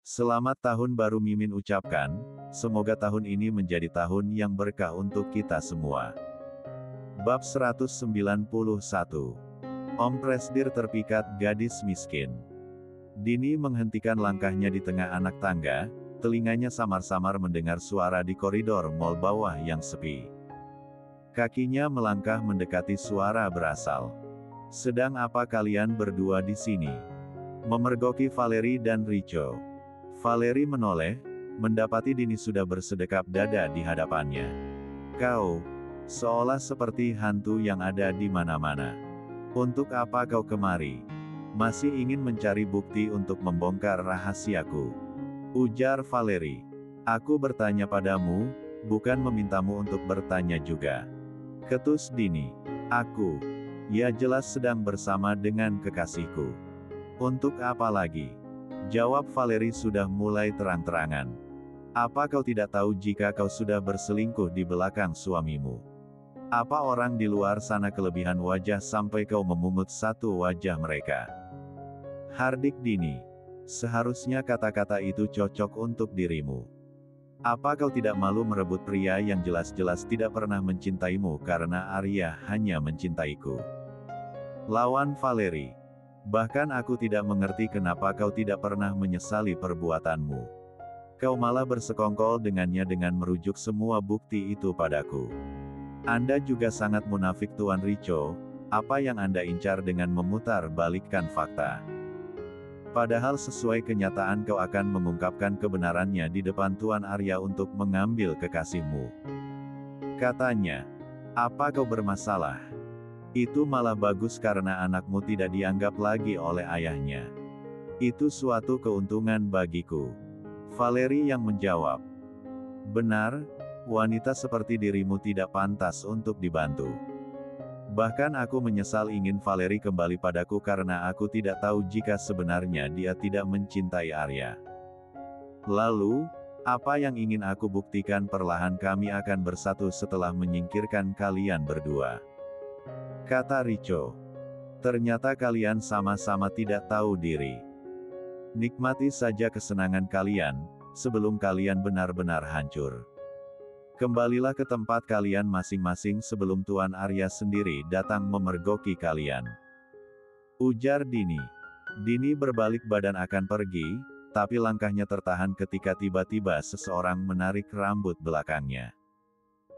Selamat tahun baru Mimin ucapkan, semoga tahun ini menjadi tahun yang berkah untuk kita semua. Bab 191. Om Presdir terpikat gadis miskin. Dini menghentikan langkahnya di tengah anak tangga, telinganya samar-samar mendengar suara di koridor mall bawah yang sepi. Kakinya melangkah mendekati suara berasal. Sedang apa kalian berdua di sini? Memergoki Valerie dan Rico. Valerie menoleh, mendapati Dini sudah bersedekap dada di hadapannya. Kau, seolah seperti hantu yang ada di mana-mana. Untuk apa kau kemari? Masih ingin mencari bukti untuk membongkar rahasiaku? Ujar Valerie. Aku bertanya padamu, bukan memintamu untuk bertanya juga. Ketus Dini. Aku, ya jelas sedang bersama dengan kekasihku. Untuk apa lagi? Jawab Valerie sudah mulai terang-terangan. Apa kau tidak tahu jika kau sudah berselingkuh di belakang suamimu? Apa orang di luar sana kelebihan wajah sampai kau memungut satu wajah mereka? Hardik Dini. Seharusnya kata-kata itu cocok untuk dirimu. Apa kau tidak malu merebut pria yang jelas-jelas tidak pernah mencintaimu karena Arya hanya mencintaiku? Lawan Valerie. Bahkan aku tidak mengerti kenapa kau tidak pernah menyesali perbuatanmu. Kau malah bersekongkol dengannya dengan merujuk semua bukti itu padaku. Anda juga sangat munafik Tuan Rico, apa yang Anda incar dengan memutar balikkan fakta? Padahal sesuai kenyataan kau akan mengungkapkan kebenarannya di depan Tuan Arya untuk mengambil kekasihmu. Katanya, apa kau bermasalah? Itu malah bagus karena anakmu tidak dianggap lagi oleh ayahnya. Itu suatu keuntungan bagiku. Valerie yang menjawab. Benar, wanita seperti dirimu tidak pantas untuk dibantu. Bahkan aku menyesal ingin Valerie kembali padaku karena aku tidak tahu jika sebenarnya dia tidak mencintai Arya. Lalu, apa yang ingin aku buktikan perlahan kami akan bersatu setelah menyingkirkan kalian berdua. Kata Rico. Ternyata kalian sama-sama tidak tahu diri. Nikmati saja kesenangan kalian, sebelum kalian benar-benar hancur. Kembalilah ke tempat kalian masing-masing sebelum Tuan Arya sendiri datang memergoki kalian. Ujar Dini. Dini berbalik badan akan pergi, tapi langkahnya tertahan ketika tiba-tiba seseorang menarik rambut belakangnya.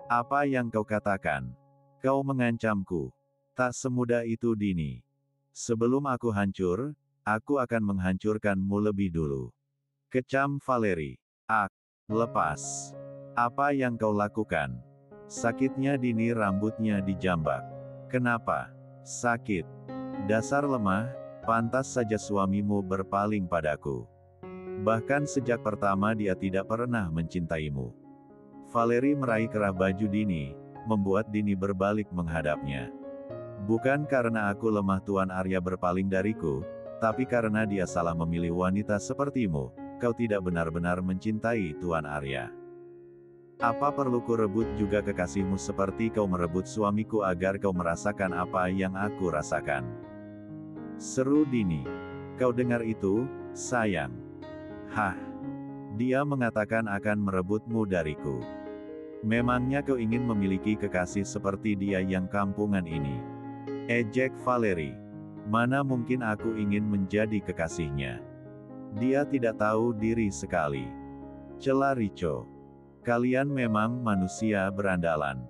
Apa yang kau katakan? Kau mengancamku. Tak semudah itu Dini. Sebelum aku hancur, aku akan menghancurkanmu lebih dulu. Kecam Valerie. Lepas. Apa yang kau lakukan? Sakitnya Dini rambutnya dijambak. Kenapa? Sakit. Dasar lemah, pantas saja suamimu berpaling padaku. Bahkan sejak pertama dia tidak pernah mencintaimu. Valerie meraih kerah baju Dini, membuat Dini berbalik menghadapnya. Bukan karena aku lemah Tuan Arya berpaling dariku, tapi karena dia salah memilih wanita sepertimu, kau tidak benar-benar mencintai Tuan Arya. Apa perlu ku rebut juga kekasihmu seperti kau merebut suamiku agar kau merasakan apa yang aku rasakan? Seru Dini. Kau dengar itu, sayang? Hah? Dia mengatakan akan merebutmu dariku. Memangnya kau ingin memiliki kekasih seperti dia yang kampungan ini? Ejek Valerie. Mana mungkin aku ingin menjadi kekasihnya? Dia tidak tahu diri sekali. Cela Rico. Kalian memang manusia berandalan.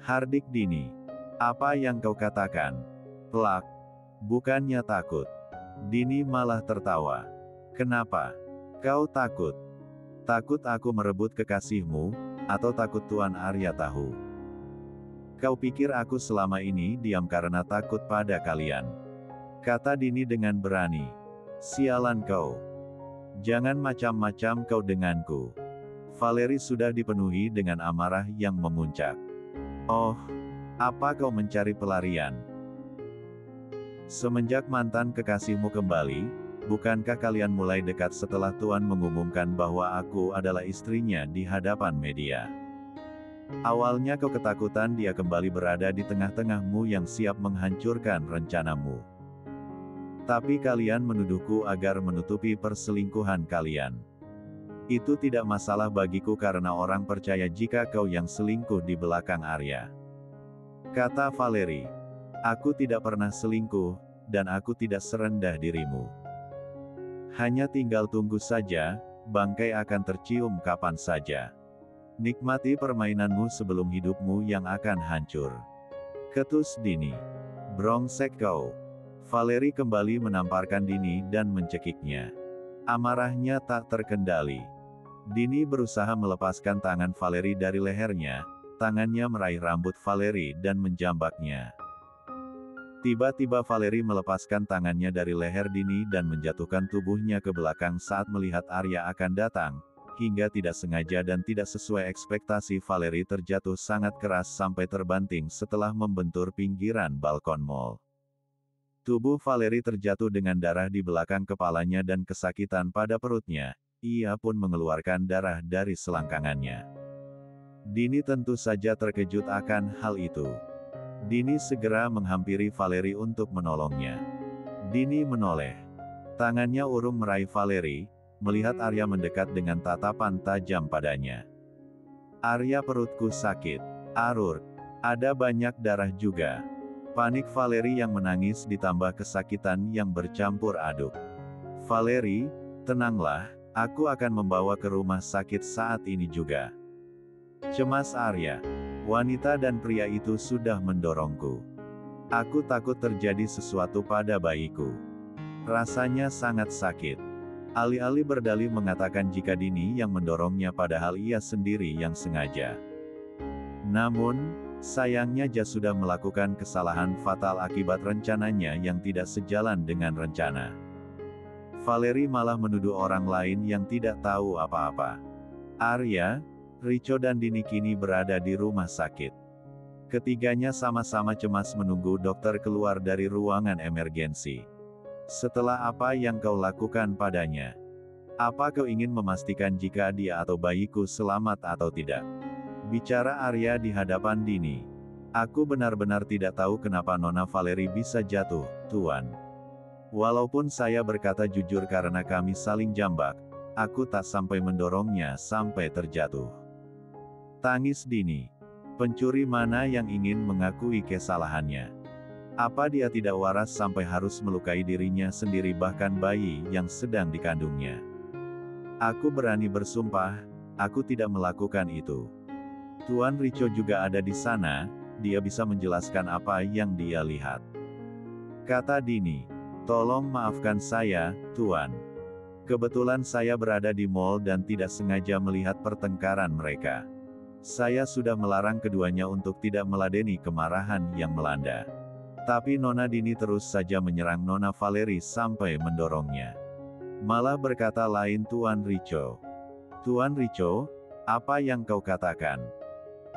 Hardik Dini. Apa yang kau katakan? Plak. Bukannya takut. Dini malah tertawa. Kenapa? Kau takut? Takut aku merebut kekasihmu, atau takut Tuan Arya tahu? Kau pikir aku selama ini diam karena takut pada kalian? Kata Dini dengan berani. Sialan kau. Jangan macam-macam kau denganku. Valerie sudah dipenuhi dengan amarah yang memuncak. Oh, apa kau mencari pelarian? Semenjak mantan kekasihmu kembali, bukankah kalian mulai dekat setelah Tuan mengumumkan bahwa aku adalah istrinya di hadapan media? Awalnya kau ketakutan dia kembali berada di tengah-tengahmu yang siap menghancurkan rencanamu. Tapi kalian menuduhku agar menutupi perselingkuhan kalian. Itu tidak masalah bagiku karena orang percaya jika kau yang selingkuh di belakang Arya. Kata Valeri. Aku tidak pernah selingkuh, dan aku tidak serendah dirimu. Hanya tinggal tunggu saja, bangkai akan tercium kapan saja. Nikmati permainanmu sebelum hidupmu yang akan hancur. Ketus Dini. Brongsek kau. Valeri kembali menamparkan Dini dan mencekiknya. Amarahnya tak terkendali. Dini berusaha melepaskan tangan Valeri dari lehernya, tangannya meraih rambut Valeri dan menjambaknya. Tiba-tiba Valeri melepaskan tangannya dari leher Dini dan menjatuhkan tubuhnya ke belakang saat melihat Arya akan datang. Hingga tidak sengaja dan tidak sesuai ekspektasi Valeri terjatuh sangat keras sampai terbanting setelah membentur pinggiran balkon mall. Tubuh Valeri terjatuh dengan darah di belakang kepalanya dan kesakitan pada perutnya, ia pun mengeluarkan darah dari selangkangannya. Dini tentu saja terkejut akan hal itu. Dini segera menghampiri Valeri untuk menolongnya. Dini menoleh. Tangannya urung meraih Valeri, melihat Arya mendekat dengan tatapan tajam padanya. Arya, perutku sakit. Arur. Ada banyak darah juga. Panik Valeri yang menangis ditambah kesakitan yang bercampur aduk. Valeri, tenanglah, aku akan membawa ke rumah sakit saat ini juga. Cemas Arya. Wanita dan pria itu sudah mendorongku. Aku takut terjadi sesuatu pada bayiku. Rasanya sangat sakit. Alih-alih berdalih mengatakan jika Dini yang mendorongnya padahal ia sendiri yang sengaja. Namun, sayangnya Jas sudah melakukan kesalahan fatal akibat rencananya yang tidak sejalan dengan rencana. Valeri malah menuduh orang lain yang tidak tahu apa-apa. Arya, Rico dan Dini kini berada di rumah sakit. Ketiganya sama-sama cemas menunggu dokter keluar dari ruangan emergensi. Setelah apa yang kau lakukan padanya? Apa kau ingin memastikan jika dia atau bayiku selamat atau tidak? Bicara Arya di hadapan Dini. Aku benar-benar tidak tahu kenapa Nona Valeri bisa jatuh, Tuan. Walaupun saya berkata jujur karena kami saling jambak, aku tak sampai mendorongnya sampai terjatuh. Tangis Dini. Pencuri mana yang ingin mengakui kesalahannya? Apa dia tidak waras sampai harus melukai dirinya sendiri bahkan bayi yang sedang dikandungnya? Aku berani bersumpah, aku tidak melakukan itu. Tuan Rico juga ada di sana, dia bisa menjelaskan apa yang dia lihat. Kata Dini. Tolong maafkan saya, Tuan. Kebetulan saya berada di mall dan tidak sengaja melihat pertengkaran mereka. Saya sudah melarang keduanya untuk tidak meladeni kemarahan yang melanda. Tapi Nona Dini terus saja menyerang Nona Valeri sampai mendorongnya. Malah berkata lain Tuan Rico. Tuan Rico, apa yang kau katakan?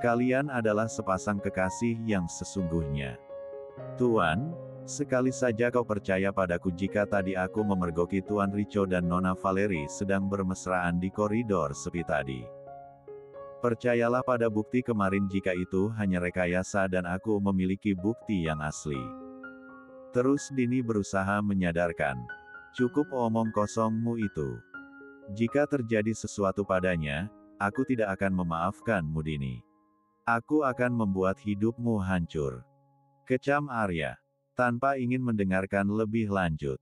Kalian adalah sepasang kekasih yang sesungguhnya. Tuan, sekali saja kau percaya padaku jika tadi aku memergoki Tuan Rico dan Nona Valeri sedang bermesraan di koridor sepi tadi. Percayalah pada bukti kemarin jika itu hanya rekayasa dan aku memiliki bukti yang asli. Terus Dini berusaha menyadarkan. Cukup omong kosongmu itu. Jika terjadi sesuatu padanya, aku tidak akan memaafkanmu Dini. Aku akan membuat hidupmu hancur. Kecam Arya. Tanpa ingin mendengarkan lebih lanjut.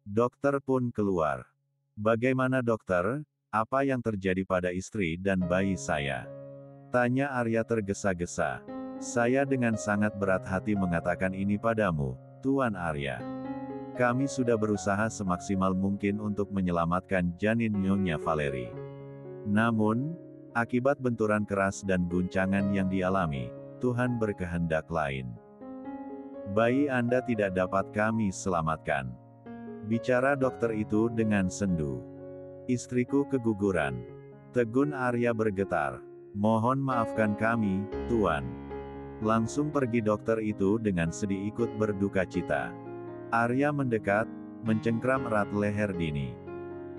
Dokter pun keluar. Bagaimana dokter? Apa yang terjadi pada istri dan bayi saya? Tanya Arya tergesa-gesa. Saya dengan sangat berat hati mengatakan ini padamu, Tuan Arya. Kami sudah berusaha semaksimal mungkin untuk menyelamatkan janin Nyonya Valeri. Namun, akibat benturan keras dan guncangan yang dialami, Tuhan berkehendak lain. Bayi Anda tidak dapat kami selamatkan. Bicara dokter itu dengan sendu. Istriku keguguran. Tegun Arya bergetar. Mohon maafkan kami, Tuan. Langsung pergi dokter itu dengan sedih ikut berduka cita. Arya mendekat, mencengkram erat leher Dini.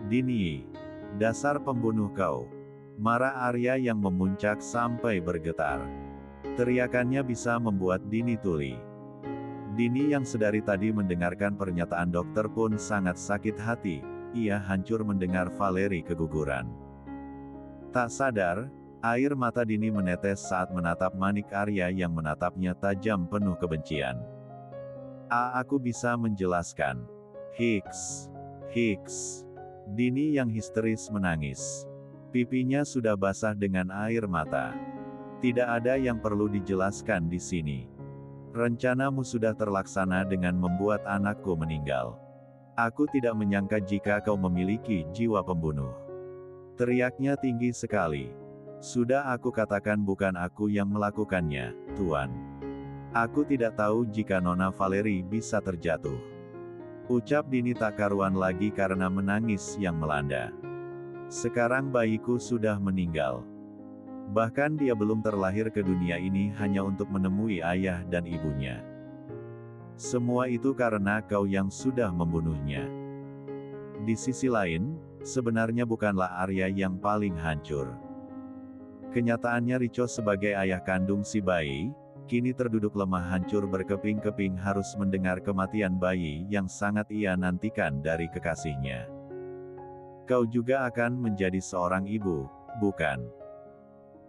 Dini, dasar pembunuh kau. Marah Arya yang memuncak sampai bergetar. Teriakannya bisa membuat Dini tuli. Dini yang sedari tadi mendengarkan pernyataan dokter pun sangat sakit hati, ia hancur mendengar Valeri keguguran. Tak sadar, air mata Dini menetes saat menatap Manik Arya yang menatapnya tajam penuh kebencian. Aku bisa menjelaskan. Hiks. Hiks. Dini yang histeris menangis. Pipinya sudah basah dengan air mata. Tidak ada yang perlu dijelaskan di sini. Rencanamu sudah terlaksana dengan membuat anakku meninggal. Aku tidak menyangka jika kau memiliki jiwa pembunuh. Teriaknya tinggi sekali. Sudah aku katakan bukan aku yang melakukannya, Tuan. Aku tidak tahu jika Nona Valeri bisa terjatuh. Ucap Dini tak karuan lagi karena menangis yang melanda. Sekarang bayiku sudah meninggal. Bahkan dia belum terlahir ke dunia ini hanya untuk menemui ayah dan ibunya. Semua itu karena kau yang sudah membunuhnya. Di sisi lain, sebenarnya bukanlah Arya yang paling hancur. Kenyataannya Rico sebagai ayah kandung si bayi, kini terduduk lemah hancur berkeping-keping harus mendengar kematian bayi yang sangat ia nantikan dari kekasihnya. Kau juga akan menjadi seorang ibu, bukan?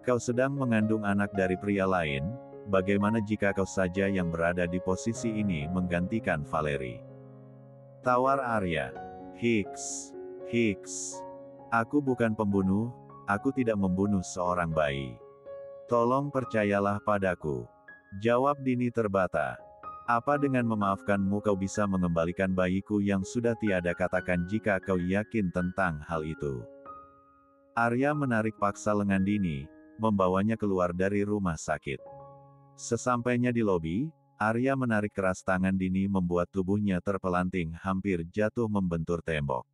Kau sedang mengandung anak dari pria lain, bagaimana jika kau saja yang berada di posisi ini menggantikan Valeri? Tawar Arya. Hiks. Hiks. Aku bukan pembunuh, aku tidak membunuh seorang bayi. Tolong percayalah padaku. Jawab Dini terbata. Apa dengan memaafkanmu kau bisa mengembalikan bayiku yang sudah tiada, katakan jika kau yakin tentang hal itu. Arya menarik paksa lengan Dini, membawanya keluar dari rumah sakit. Sesampainya di lobi, Arya menarik keras tangan Dini membuat tubuhnya terpelanting hampir jatuh membentur tembok.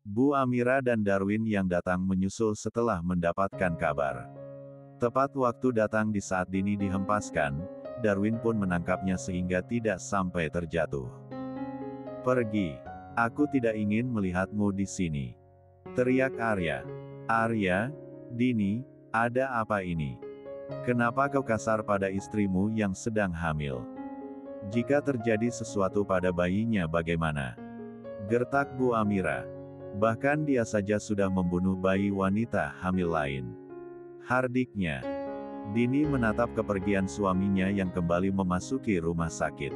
Bu Amira dan Darwin yang datang menyusul setelah mendapatkan kabar. Tepat waktu datang di saat Dini dihempaskan, Darwin pun menangkapnya sehingga tidak sampai terjatuh. Pergi. Aku tidak ingin melihatmu di sini. Teriak Arya. Arya, Dini, ada apa ini? Kenapa kau kasar pada istrimu yang sedang hamil? Jika terjadi sesuatu pada bayinya bagaimana? Gertak Bu Amira. Bahkan dia saja sudah membunuh bayi wanita hamil lain. Hardiknya. Dini menatap kepergian suaminya yang kembali memasuki rumah sakit.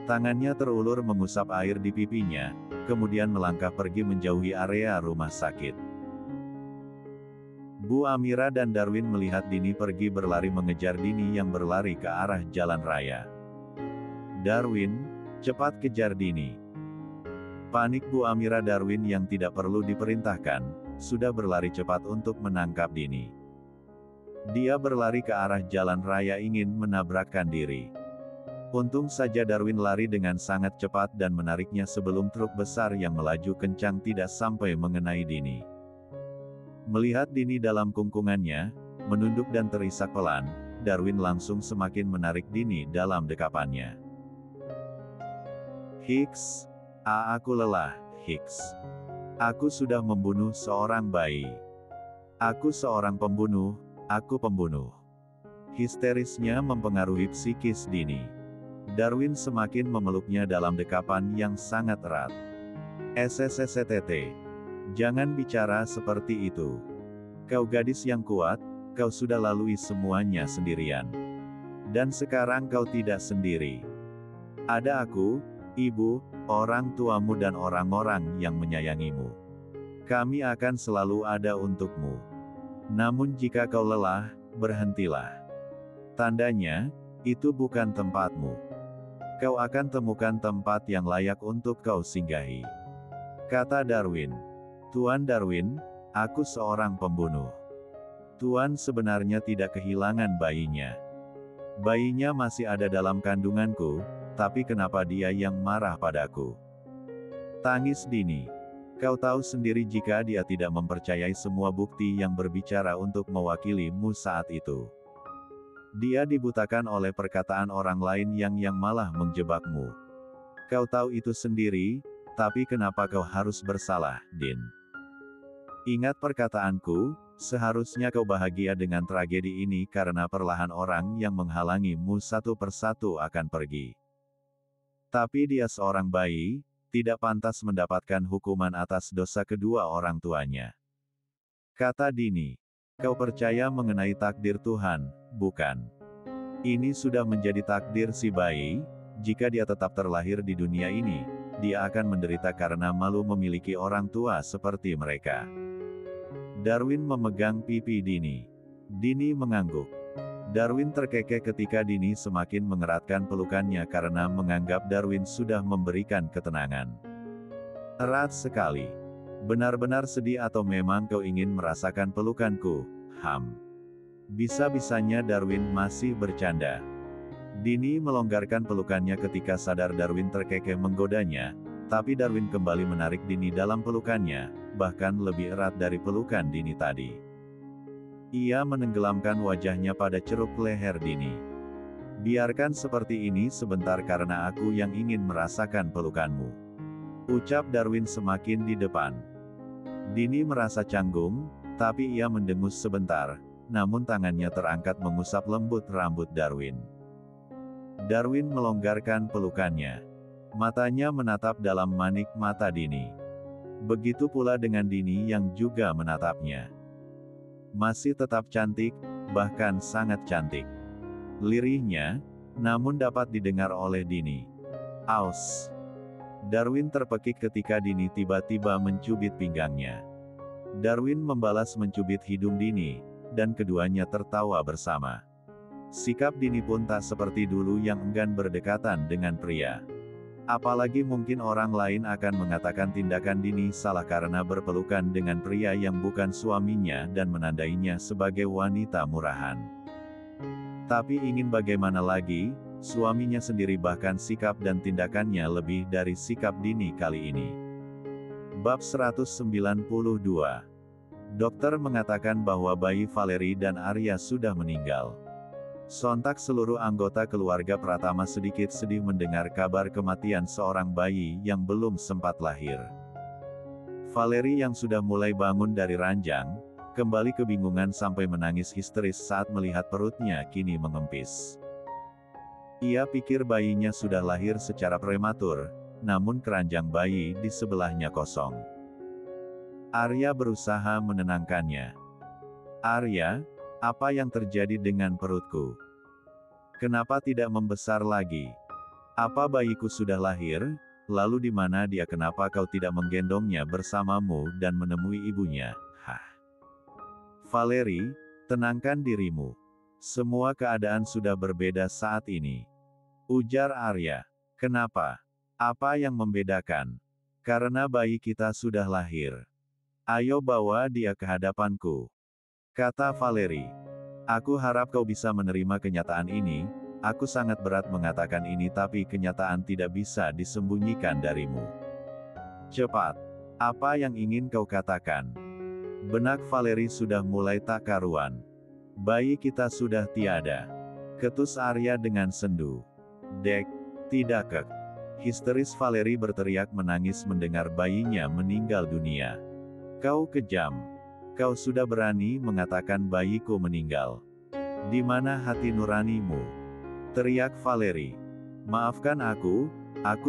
Tangannya terulur mengusap air di pipinya, kemudian melangkah pergi menjauhi area rumah sakit. Bu Amira dan Darwin melihat Dini pergi berlari mengejar Dini yang berlari ke arah jalan raya. Darwin, cepat kejar Dini. Panik Bu Amira. Darwin yang tidak perlu diperintahkan, sudah berlari cepat untuk menangkap Dini. Dia berlari ke arah jalan raya ingin menabrakkan diri. Untung saja Darwin lari dengan sangat cepat dan menariknya sebelum truk besar yang melaju kencang tidak sampai mengenai Dini. Melihat Dini dalam kungkungannya, menunduk dan terisak pelan, Darwin langsung semakin menarik Dini dalam dekapannya. Hiks. Aku lelah, Hiks. Aku sudah membunuh seorang bayi. Aku seorang pembunuh, aku pembunuh. Histerisnya mempengaruhi psikis Dini. Darwin semakin memeluknya dalam dekapan yang sangat erat. SSSTT. Jangan bicara seperti itu. Kau gadis yang kuat, kau sudah lalui semuanya sendirian. Dan sekarang kau tidak sendiri. Ada aku, ibu, orang tuamu dan orang-orang yang menyayangimu. Kami akan selalu ada untukmu. Namun jika kau lelah, berhentilah. Tandanya, itu bukan tempatmu. Kau akan temukan tempat yang layak untuk kau singgahi. Kata Darwin. Tuan Darwin, aku seorang pembunuh. Tuan sebenarnya tidak kehilangan bayinya. Bayinya masih ada dalam kandunganku, tapi kenapa dia yang marah padaku? Tangis Dini. Kau tahu sendiri jika dia tidak mempercayai semua bukti yang berbicara untuk mewakilimu saat itu. Dia dibutakan oleh perkataan orang lain yang malah menjebakmu. Kau tahu itu sendiri, tapi kenapa kau harus bersalah, Din? Ingat perkataanku, Seharusnya kau bahagia dengan tragedi ini karena perlahan orang yang menghalangimu satu persatu akan pergi. Tapi dia seorang bayi, tidak pantas mendapatkan hukuman atas dosa kedua orang tuanya. Kata Dini. Kau percaya mengenai takdir Tuhan, bukan? Ini sudah menjadi takdir si bayi, jika dia tetap terlahir di dunia ini, dia akan menderita karena malu memiliki orang tua seperti mereka. Darwin memegang pipi Dini. Dini mengangguk. Darwin terkekeh ketika Dini semakin mengeratkan pelukannya karena menganggap Darwin sudah memberikan ketenangan. Erat sekali. Benar-benar sedih atau memang kau ingin merasakan pelukanku, Ham? Bisa-bisanya Darwin masih bercanda. Dini melonggarkan pelukannya ketika sadar Darwin terkekeh menggodanya, tapi Darwin kembali menarik Dini dalam pelukannya, bahkan lebih erat dari pelukan Dini tadi. Ia menenggelamkan wajahnya pada ceruk leher Dini. Biarkan seperti ini sebentar karena aku yang ingin merasakan pelukanmu, ucap Darwin semakin di depan. Dini merasa canggung, tapi ia mendengus sebentar, namun tangannya terangkat mengusap lembut rambut Darwin. Darwin melonggarkan pelukannya. Matanya menatap dalam manik mata Dini. Begitu pula dengan Dini yang juga menatapnya. Masih tetap cantik, bahkan sangat cantik. Lirihnya, namun dapat didengar oleh Dini. Aus! Darwin terpekik ketika Dini tiba-tiba mencubit pinggangnya. Darwin membalas mencubit hidung Dini, dan keduanya tertawa bersama. Sikap Dini pun tak seperti dulu yang enggan berdekatan dengan pria. Apalagi mungkin orang lain akan mengatakan tindakan Dini salah karena berpelukan dengan pria yang bukan suaminya dan menandainya sebagai wanita murahan. Tapi ingin bagaimana lagi, suaminya sendiri bahkan sikap dan tindakannya lebih dari sikap Dini kali ini. Bab 192. Dokter mengatakan bahwa bayi Valeri dan Arya sudah meninggal. Sontak seluruh anggota keluarga Pratama sedikit sedih mendengar kabar kematian seorang bayi yang belum sempat lahir. Valeri yang sudah mulai bangun dari ranjang, kembali kebingungan sampai menangis histeris saat melihat perutnya kini mengempis. Ia pikir bayinya sudah lahir secara prematur, namun keranjang bayi di sebelahnya kosong. Arya berusaha menenangkannya. Arya, apa yang terjadi dengan perutku? Kenapa tidak membesar lagi? Apa bayiku sudah lahir? Lalu di mana dia? Kenapa kau tidak menggendongnya bersamamu dan menemui ibunya? Hah? Valeri, tenangkan dirimu. Semua keadaan sudah berbeda saat ini, ujar Arya. Kenapa? Apa yang membedakan? Karena bayi kita sudah lahir. Ayo bawa dia ke hadapanku, kata Valeri. Aku harap kau bisa menerima kenyataan ini. Aku sangat berat mengatakan ini tapi kenyataan tidak bisa disembunyikan darimu. Cepat. Apa yang ingin kau katakan? Benak Valeri sudah mulai tak karuan. Bayi kita sudah tiada, ketus Arya dengan sendu. Dek, tidak kek. Histeris Valeri berteriak menangis mendengar bayinya meninggal dunia. Kau kejam. Kau sudah berani mengatakan bayiku meninggal. Di mana hati nuranimu? Teriak Valeri. Maafkan aku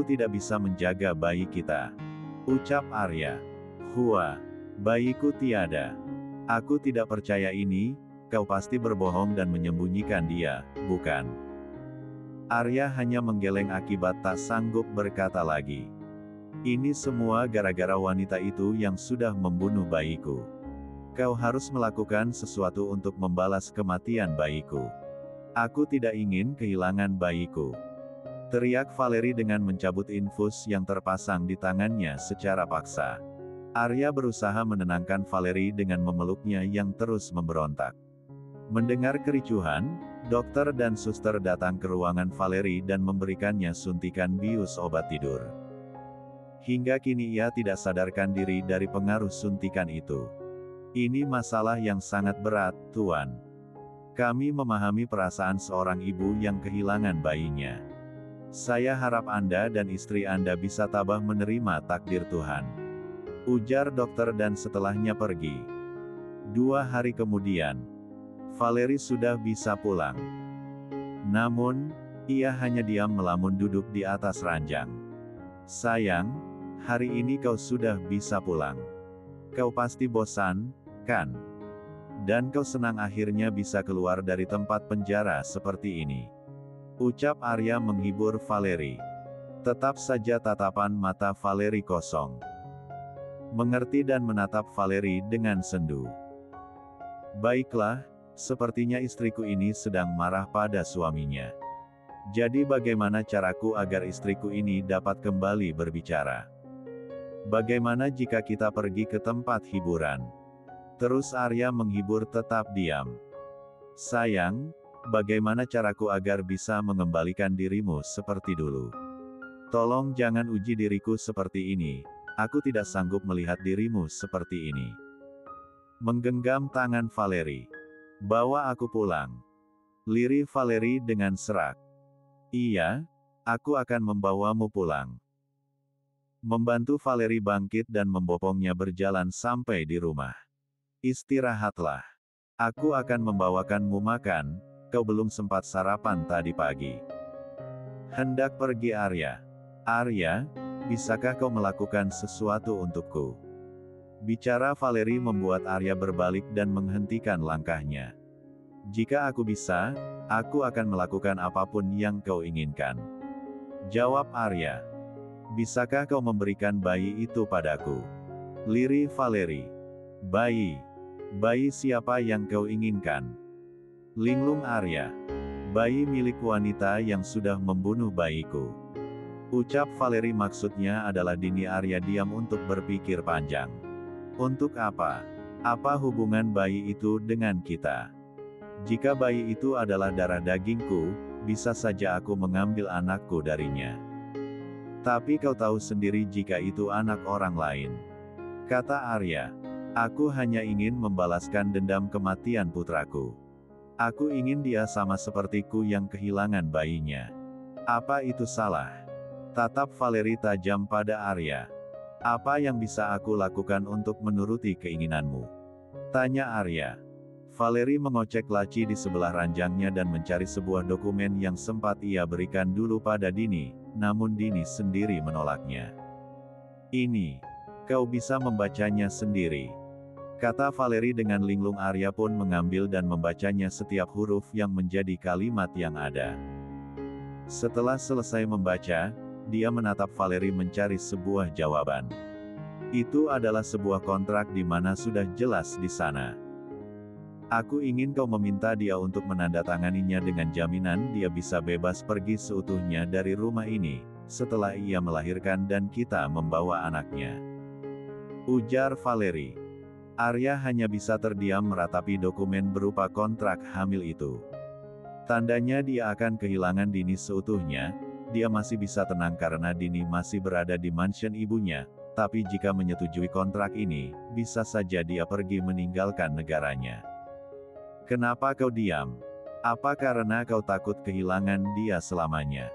tidak bisa menjaga bayi kita, ucap Arya. Hua, bayiku tiada. Aku tidak percaya ini, kau pasti berbohong dan menyembunyikan dia, bukan? Arya hanya menggeleng akibat tak sanggup berkata lagi. Ini semua gara-gara wanita itu yang sudah membunuh bayiku. Kau harus melakukan sesuatu untuk membalas kematian bayiku. Aku tidak ingin kehilangan bayiku, teriak Valeri dengan mencabut infus yang terpasang di tangannya secara paksa. Arya berusaha menenangkan Valeri dengan memeluknya yang terus memberontak. Mendengar kericuhan, dokter dan suster datang ke ruangan Valeri dan memberikannya suntikan bius obat tidur. Hingga kini ia tidak sadarkan diri dari pengaruh suntikan itu. Ini masalah yang sangat berat, Tuan. Kami memahami perasaan seorang ibu yang kehilangan bayinya. Saya harap Anda dan istri Anda bisa tabah menerima takdir Tuhan, ujar dokter dan setelahnya pergi. 2 hari kemudian, Valerie sudah bisa pulang. Namun, ia hanya diam melamun duduk di atas ranjang. Sayang, hari ini kau sudah bisa pulang. Kau pasti bosan, kan? Dan kau senang akhirnya bisa keluar dari tempat penjara seperti ini. Ucap Arya menghibur Valerie. Tetap saja tatapan mata Valerie kosong. Mengerti dan menatap Valerie dengan sendu. Baiklah, sepertinya istriku ini sedang marah pada suaminya. Jadi bagaimana caraku agar istriku ini dapat kembali berbicara? Bagaimana jika kita pergi ke tempat hiburan? Terus Arya menghibur tetap diam. Sayang, bagaimana caraku agar bisa mengembalikan dirimu seperti dulu? Tolong jangan uji diriku seperti ini, aku tidak sanggup melihat dirimu seperti ini. Menggenggam tangan Valerie. Bawa aku pulang. Lirih Valerie dengan serak. Iya, aku akan membawamu pulang. Membantu Valerie bangkit dan membopongnya berjalan sampai di rumah. Istirahatlah. Aku akan membawakanmu makan, kau belum sempat sarapan tadi pagi. Hendak pergi Arya. Arya, bisakah kau melakukan sesuatu untukku? Bicara Valerie membuat Arya berbalik dan menghentikan langkahnya. Jika aku bisa, aku akan melakukan apapun yang kau inginkan. Jawab Arya. Bisakah kau memberikan bayi itu padaku? Lirih Valerie. Bayi. Bayi siapa yang kau inginkan? Linglung Arya. Bayi milik wanita yang sudah membunuh bayiku. Ucap Valerie maksudnya adalah Dini. Arya diam untuk berpikir panjang. Untuk apa? Apa hubungan bayi itu dengan kita? Jika bayi itu adalah darah dagingku, bisa saja aku mengambil anakku darinya. Tapi kau tahu sendiri jika itu anak orang lain. Kata Arya. Aku hanya ingin membalaskan dendam kematian putraku. Aku ingin dia sama sepertiku yang kehilangan bayinya. Apa itu salah? Tatap Valerie tajam pada Arya. Apa yang bisa aku lakukan untuk menuruti keinginanmu? Tanya Arya. Valerie mengocek laci di sebelah ranjangnya dan mencari sebuah dokumen yang sempat ia berikan dulu pada Dini, namun Dini sendiri menolaknya. Ini. Kau bisa membacanya sendiri. Kata Valerie dengan linglung. Arya pun mengambil dan membacanya setiap huruf yang menjadi kalimat yang ada. Setelah selesai membaca, dia menatap Valerie mencari sebuah jawaban. Itu adalah sebuah kontrak di mana sudah jelas di sana. Aku ingin kau meminta dia untuk menandatanganinya dengan jaminan dia bisa bebas pergi seutuhnya dari rumah ini, setelah ia melahirkan dan kita membawa anaknya. Ujar Valerie. Arya hanya bisa terdiam meratapi dokumen berupa kontrak hamil itu. Tandanya dia akan kehilangan Dini seutuhnya. Dia masih bisa tenang karena Dini masih berada di mansion ibunya, tapi jika menyetujui kontrak ini, bisa saja dia pergi meninggalkan negaranya. Kenapa kau diam? Apa karena kau takut kehilangan dia selamanya?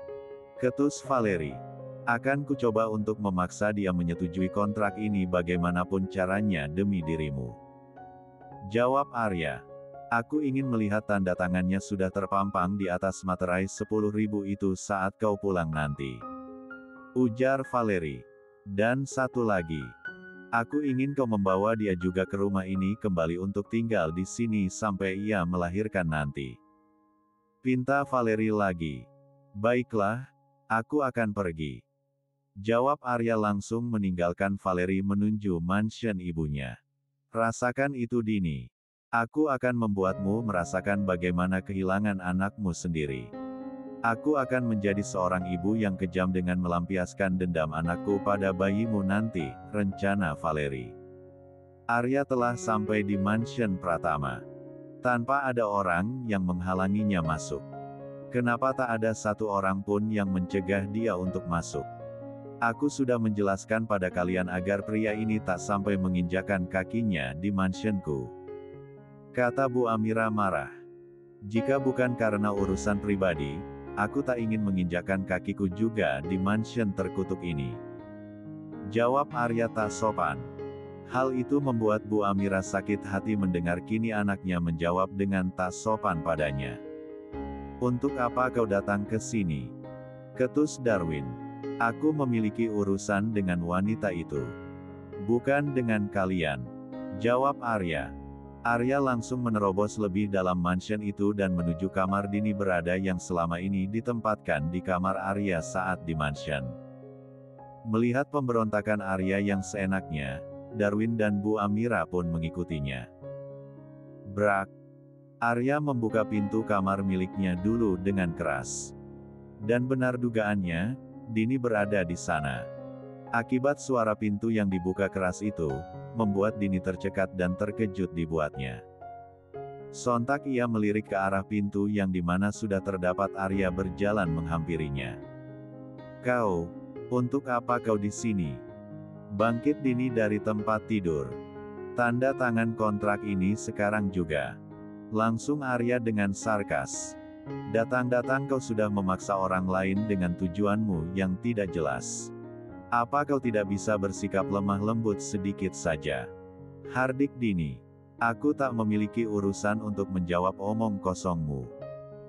Ketus Valerie. Akan kucoba untuk memaksa dia menyetujui kontrak ini bagaimanapun caranya demi dirimu. Jawab Arya. Aku ingin melihat tanda tangannya sudah terpampang di atas materai 10.000 itu saat kau pulang nanti. Ujar Valerie. Dan satu lagi. Aku ingin kau membawa dia juga ke rumah ini kembali untuk tinggal di sini sampai ia melahirkan nanti. Pinta Valerie lagi. Baiklah, aku akan pergi. Jawab Arya langsung meninggalkan Valerie menuju mansion ibunya. Rasakan itu Dini. Aku akan membuatmu merasakan bagaimana kehilangan anakmu sendiri. Aku akan menjadi seorang ibu yang kejam dengan melampiaskan dendam anakku pada bayimu nanti, rencana Valerie. Arya telah sampai di mansion Pratama. Tanpa ada orang yang menghalanginya masuk. Kenapa tak ada satu orang pun yang mencegah dia untuk masuk? Aku sudah menjelaskan pada kalian agar pria ini tak sampai menginjakan kakinya di mansionku. Kata Bu Amira marah. Jika bukan karena urusan pribadi, aku tak ingin menginjakan kakiku juga di mansion terkutuk ini. Jawab Arya tak sopan. Hal itu membuat Bu Amira sakit hati mendengar kini anaknya menjawab dengan tak sopan padanya. "Untuk apa kau datang ke sini?" ketus Darwin. "Aku memiliki urusan dengan wanita itu. Bukan dengan kalian," jawab Arya. Arya langsung menerobos lebih dalam mansion itu dan menuju kamar Dini berada yang selama ini ditempatkan di kamar Arya saat di mansion. Melihat pemberontakan Arya yang seenaknya, Darwin dan Bu Amira pun mengikutinya. Brak! Arya membuka pintu kamar miliknya dulu dengan keras. Dan benar dugaannya, Dini berada di sana. Akibat suara pintu yang dibuka keras itu, membuat Dini tercekat dan terkejut dibuatnya. Sontak ia melirik ke arah pintu yang dimana sudah terdapat Arya berjalan menghampirinya. "Kau, untuk apa kau di sini?" Bangkit Dini dari tempat tidur. "Tanda tangan kontrak ini sekarang juga," langsung Arya dengan sarkas. "Datang-datang kau sudah memaksa orang lain dengan tujuanmu yang tidak jelas. Apa kau tidak bisa bersikap lemah lembut sedikit saja?" Hardik Dini. "Aku tak memiliki urusan untuk menjawab omong kosongmu.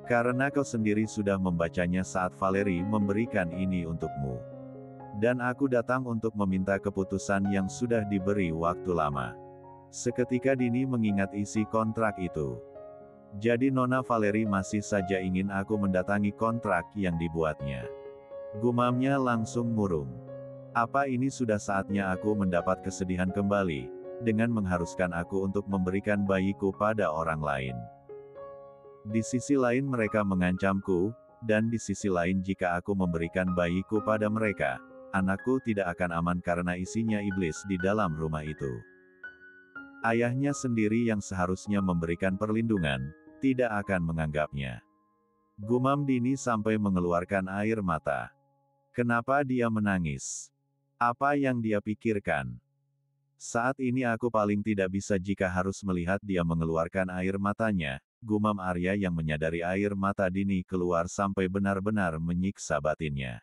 Karena kau sendiri sudah membacanya saat Valeri memberikan ini untukmu. Dan aku datang untuk meminta keputusan yang sudah diberi waktu lama." Seketika Dini mengingat isi kontrak itu. "Jadi Nona Valeri masih saja ingin aku mendatangi kontrak yang dibuatnya?" Gumamnya langsung murung. "Apa ini sudah saatnya aku mendapat kesedihan kembali, dengan mengharuskan aku untuk memberikan bayiku pada orang lain? Di sisi lain mereka mengancamku, dan di sisi lain jika aku memberikan bayiku pada mereka, anakku tidak akan aman karena isinya iblis di dalam rumah itu. Ayahnya sendiri yang seharusnya memberikan perlindungan, tidak akan menganggapnya." Gumam Dini sampai mengeluarkan air mata. Kenapa dia menangis? Apa yang dia pikirkan? "Saat ini aku paling tidak bisa jika harus melihat dia mengeluarkan air matanya," gumam Arya yang menyadari air mata Dini keluar sampai benar-benar menyiksa batinnya.